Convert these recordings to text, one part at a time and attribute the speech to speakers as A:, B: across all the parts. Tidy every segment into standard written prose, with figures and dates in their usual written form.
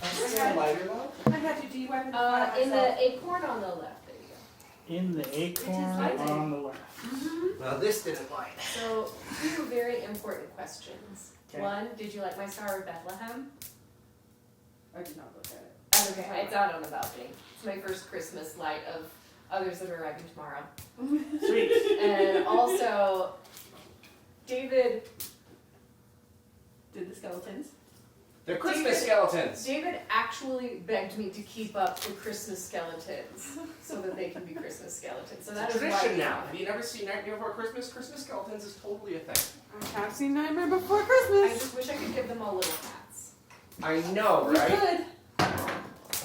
A: Stand lighter though?
B: I had to de-weapon
C: In the acorn on the left. There you
D: In the acorn
C: lighting.
D: on the left.
C: go.
A: Well, this didn't light.
C: So, two very important questions.
D: Okay.
C: One, did you like my Star of Bethlehem?
B: I did not look at it.
C: Okay, it's out on the balcony. It's my first Christmas light of others that are arriving tomorrow.
D: Sweet.
C: And also, David did the skeletons.
A: They're Christmas
C: David-
A: skeletons.
C: David actually begged me to keep up the Christmas skeletons so that they can be Christmas skeletons. So that
A: It's a
C: is why
A: tradition now. Have you never seen Nightmare Before Christmas? Christmas skeletons is totally a thing.
B: I have seen Nightmare Before
C: I
B: Christmas.
C: just wish I could give them all little hats.
A: I know,
B: You
A: right?
B: could.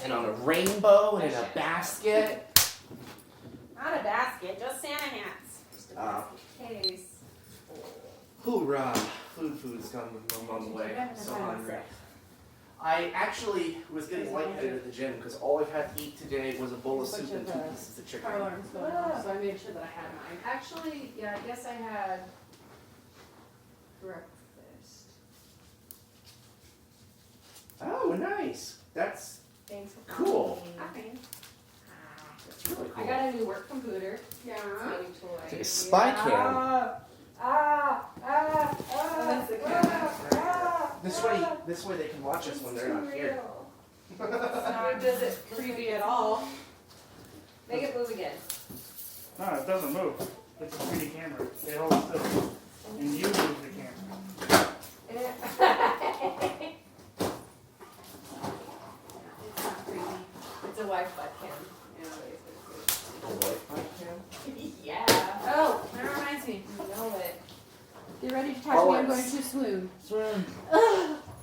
A: And on a rainbow and in a basket.
B: Not a basket, just Santa hats.
C: Just a basket case.
A: Hoorah! Food's coming on the way. So hungry. I actually was getting lightheaded at the gym because all I've had to eat today was a bowl of soup and 2 pieces of chicken.
B: Car alarm's going off, so I made sure that I had mine.
C: Actually, yeah, I guess I had breakfast.
A: Oh, nice. That's
C: Thanks for
A: Cool.
C: calling.
A: that's really
C: I
A: cool.
C: got a new work computer.
B: Yeah.
C: Tiny toy.
A: It's like a spy cam.
B: That's the camera.
A: This way they can watch us when they're not here.
B: It's not does it creepy at all.
C: Make it move again.
D: No, it doesn't move. It's a 3D camera. It holds still. And you move the camera.
B: It's not creepy.
C: It's a Wi-Fi cam.
A: A Wi-Fi cam?
C: Yeah.
B: Oh, that reminds me.
C: You know it.
B: Get ready to touch me, I'm going to swoon.
D: Swim.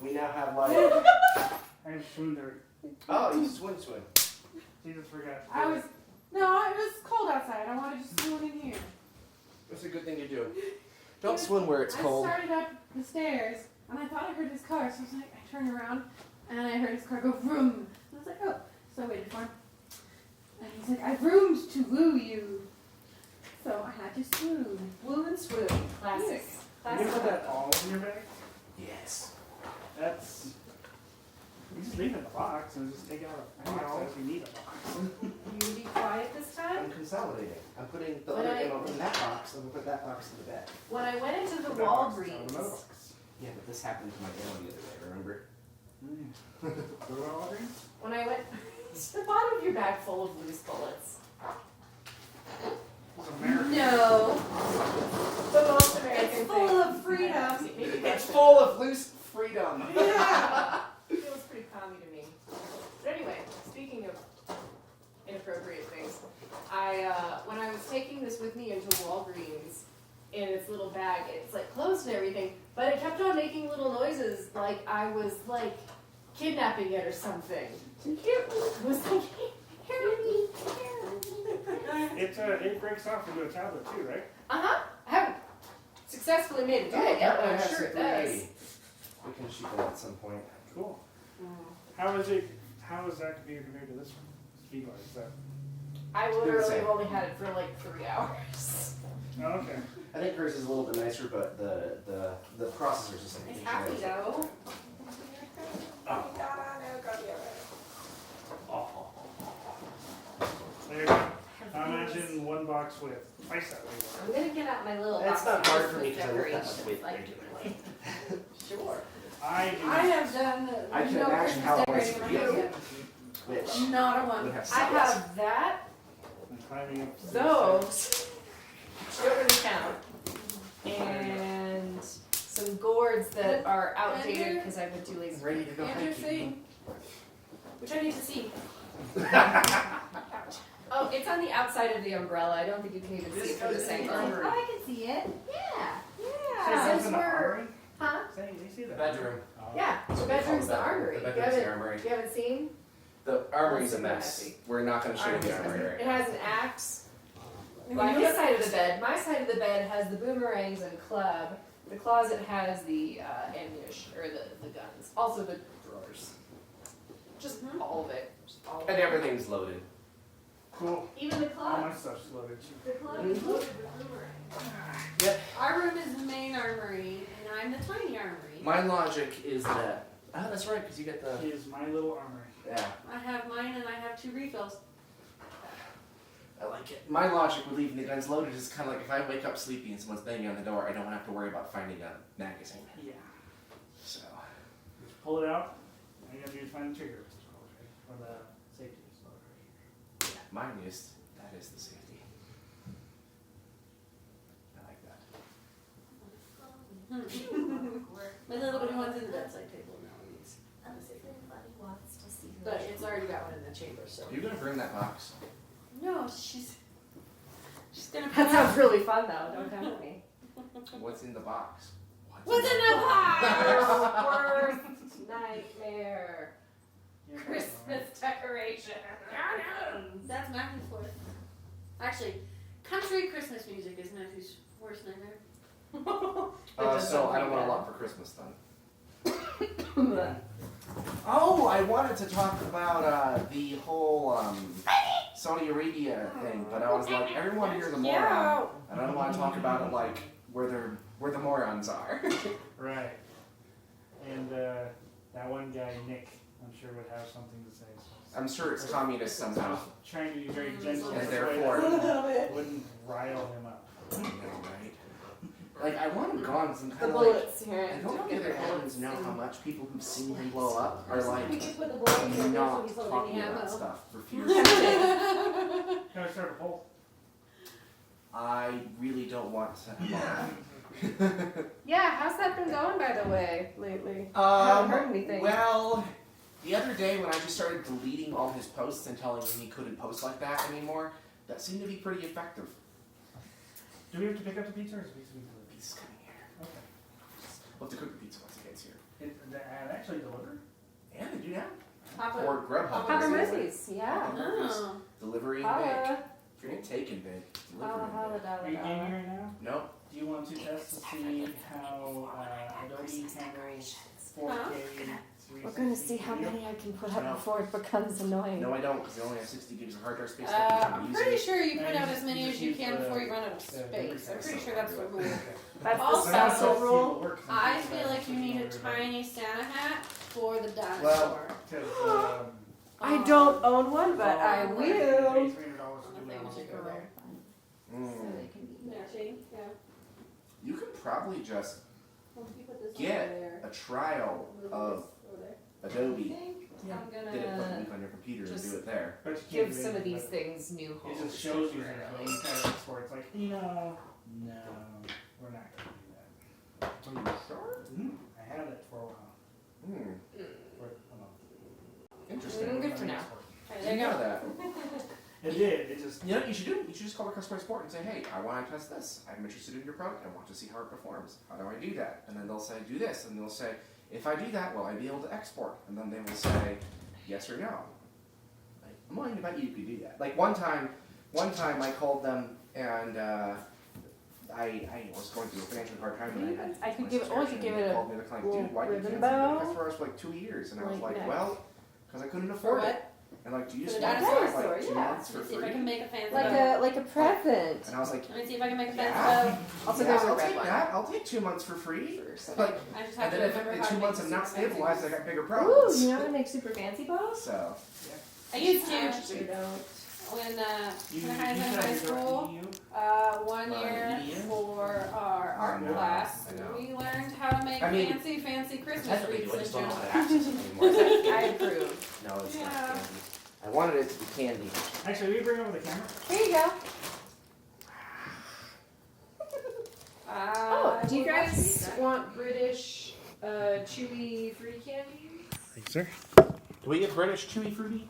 A: We now have like.
D: I just swooned there.
A: Oh, you swim.
D: She just forgot.
B: I was, no, it was cold outside. I wanted to swoon in here.
A: That's a good thing to do. Don't swim where it's cold.
B: I started up the stairs, and I thought I heard his car, so I was like, I turned around, and I heard his car go vroom. I was like, oh, so I waited for him. And he's like, I vroomed to woo you. So I had to swoon.
C: Woo and swoon. Classic.
B: Yes.
D: You
C: Classic.
D: put that all in your bag?
A: Yes.
D: That's. You just leave it in the box and just take out a box if you need a box.
C: You be quiet this time?
A: I'm consolidating. I'm putting the
C: When
A: other
C: I-
A: ammo in that box, and we'll put that box in the bag.
C: When I went into the
D: Put that box in another
C: Walgreens,
D: box.
A: Yeah, but this happened to my ammo the other day, remember?
D: Go to Walgreens?
C: when I went to the bottom of your bag full of loose bullets.
D: It's America.
C: No. The most American
B: It's
C: thing.
B: full of freedom.
C: Maybe
A: It's
C: that's
A: full of loose freedom.
B: Yeah.
C: feels pretty commie to me. But anyway, speaking of inappropriate things, when I was taking this with me into Walgreens in its little bag, it's like closed and everything, but it kept on making little noises like I was like kidnapping it or something. It was like, hear me.
D: It breaks off into a tablet too, right?
C: I haven't successfully made it do it yet, but I'm sure it does.
A: We can shoot that at some point.
D: Cool. How is it? How is that compared to this one? Speedlight, is that?
C: I
A: It's
C: literally
A: insane.
C: have only had it for like 3 hours.
D: Oh, okay.
A: I think hers is a little bit nicer, but the processor's just like
C: It's happy though.
D: There you go. Now imagine one box with twice that weight.
C: I'm gonna get out my little
A: That's
C: box
A: not
C: of
A: hard for me
C: Christmas
A: 'cause I lift that much
C: decorations,
A: weight
C: like,
A: regularly.
C: Sure.
D: I do.
B: I have done
A: I can
B: no
A: imagine
B: Christmas
A: how it was
B: decorating
A: for
B: in my
A: you.
B: house
A: Which
B: yet. Not a
A: would
B: one.
A: have
C: I
A: cells.
C: have that,
D: I'm climbing up to
C: those, you don't really count, and some gourds that are outdated because I've been too lazy.
A: I'm ready to go hiking.
B: Interesting.
C: Which I need to see. Oh, it's on the outside of the umbrella. I don't think you can even see it from this angle.
D: Armory.
C: Oh, I can see it. Yeah.
D: So
C: Yeah.
D: it's
C: Since
D: in the
C: we're,
D: armory?
C: huh?
D: Say, you see
A: The
D: that?
A: bedroom.
D: Oh.
C: Yeah. The bedroom's the armory.
A: The
C: You
A: bedroom's the
C: haven't,
A: armory.
C: you haven't seen?
A: The armory's a
C: Super
A: mess.
C: messy.
A: We're not going to show you the armory right
C: It
A: now.
C: has an axe.
B: And
C: By
B: you
C: his
B: look-
C: side of the bed, my side of the bed has the boomerangs and club. The closet has the ammunition, or the guns. Also the drawers. Just all of it. Just all of
A: And
C: it.
A: everything's loaded.
D: Cool.
C: Even the
D: All my
C: club.
D: stuff's loaded too.
C: The club is loaded with boomerangs.
B: Our room is the main armory, and I'm the tiny armory.
A: My logic is that Oh, that's right, because you get the.
D: Is My Little Armor.
A: Yeah,
B: I have mine and I have 2 refills.
A: I like it. My logic with leaving the guns loaded is kind of like if I wake up sleepy and someone's banging on the door, I don't have to worry about finding a magazine.
D: Yeah.
A: So.
D: Just pull it out. All you gotta do is find the trigger. Or the safety.
A: Yeah, mine is. That is the safety. I like that.
B: My little bitty one's in the bedside table now.
C: But it's already got one in the chamber, so.
A: Are you gonna bring that box?
B: No, she's gonna put
C: That
B: out.
C: sounds really fun though, don't tempt me.
A: What's in the box?
B: What's in the box?
C: Worst nightmare. Christmas decoration.
B: That's Matthew's worst. Actually, country Christmas music is Matthew's worst nightmare.
A: So I don't want a lot for Christmas then. Oh, I wanted to talk about the whole Saudi Arabia thing, but I was like, everyone here's a moron, and I don't want to talk about it like where the morons are.
D: Right. And that one guy, Nick, I'm sure would have something to say.
A: I'm sure it's communist somehow.
D: Trying to be very gentle,
A: And
D: so
A: therefore-
D: it wouldn't rile him up.
A: I know, right? Like I want him gone, because I'm
C: The
A: kind of like.
C: bullets here.
A: I don't know if anyone know how much people who've seen him blow up are like
B: We could put the bullet in there so
A: not
B: he's holding
A: talking
B: the
A: about
B: ammo.
A: stuff for fear.
D: Can I start a poll?
A: I really don't want to.
C: Yeah, how's that been going by the way lately? Haven't heard anything.
A: Well, the other day when I just started deleting all his posts and telling him he couldn't post like that anymore, that seemed to be pretty effective.
D: Do we have to pick up the pizza or is the pizza being delivered?
A: He's coming here.
D: Okay.
A: We'll have to cook the pizza once he gets here.
D: It actually delivered?
A: Yeah, they do now.
B: Papa.
A: Or Grubhub.
C: Papa
A: is
C: Murphy's, yeah.
B: Oh.
A: Delivery and bake.
C: Holla.
A: If you're gonna take and bake, delivery
C: Holla,
A: and
C: holla,
A: bake.
C: dollar,
D: Are you gaming
C: dollar.
D: right now?
A: Nope.
D: Do you want to test to see how Adobe handles 4K?
C: We're gonna see how many I can put
A: No.
C: up before it becomes annoying.
A: No, I don't, because they only have 60 gigs of hard drive space.
B: I'm pretty sure you put
D: And
B: out
D: you
B: as many
D: just
B: as you
D: use
B: can
D: the-
B: before you run out of
D: the
B: space. I'm pretty sure that's the rule.
C: That's
B: Also-
C: the special rule.
B: I feel like you need a tiny Santa hat for the dinosaur.
A: Well,
C: I don't own one, but I
B: Oh,
C: will.
B: I think we should go there. Yeah, see? Yeah.
A: You could probably just
B: Well, if you put this
A: Get
B: over there,
A: a trial of
B: over there.
A: Adobe,
C: I'm
A: did it, put a
C: gonna
A: link on your computer and
C: just
A: do it there.
D: But you can't
C: give
D: do
C: some of
D: anything
C: these
D: with it.
C: things new
D: It
C: homes.
D: just shows you that
C: temporarily.
D: when you try to export, it's like, no, we're not going to do that.
A: Are you sure?
D: I had it for a while.
A: Hmm,
D: For a month.
A: interesting.
C: Good for now.
B: Okay,
A: Didn't
B: there you
A: know
B: go.
A: that.
D: It did. It just.
A: You know what you should do? You should just call the customer support and say, hey, I want to test this. I'm interested in your product. I want to see how it performs. How do I do that? And then they'll say, do this. And they'll say, if I do that, will I be able to export? And then they will say, yes or no. Like, I'm willing to bet you could do that. Like one time I called them and I was going through a financially hard time and I had
C: I could
A: my
C: give it- or I
A: subscription,
C: could give
A: and
C: it
A: they
C: a
A: called me the client,
C: little
A: dude, why did you
C: ribbon
A: cancel
C: bow?
A: the customer for like 2 years? And I was
C: Like
A: like,
C: next.
A: well, because I couldn't
B: For
A: afford it.
B: what?
A: And like, do you
B: For
A: just
B: the
A: want to
B: dinosaur?
A: have like 2
C: Yeah.
A: months for
B: Let's see if I
A: free?
B: can make a fancy
C: Like a present.
A: And I was like,
B: Let me see if I can make a fancy
A: Yeah.
B: bow.
C: Also,
A: yeah,
C: there's a
A: I'll
C: red
A: take
C: one.
A: that. I'll take 2 months for free.
C: First.
A: Like,
B: I just have
A: and
B: to
A: then if
B: remember
A: in
B: how to
A: 2
B: make
A: months I'm not
B: super fancy
A: stabilized, I
B: ones.
A: got bigger
C: Ooh,
A: problems.
C: you know how to make super fancy bows?
A: So,
B: I used to.
C: You don't.
B: When
D: You
B: when I was in
D: said
B: high
D: you
B: school,
D: don't
B: 1 year
A: EDU?
B: for our art
A: know,
B: class,
A: I know.
B: we learned how to make
A: I mean,
B: fancy Christmas
A: technically,
B: wreaths
A: I
B: in
A: just don't know how
B: general.
A: to access it anymore. Is that
C: I
A: candy?
C: approve.
A: No, it's not
B: Yeah.
A: candy. I wanted it to be candy.
D: Actually, will you bring over the camera?
C: Here you go. Oh, do you
B: we'll have to eat
C: guys
B: that.
C: want British chewy fruity candy?
D: Thanks, sir.
A: Do we get British chewy fruity?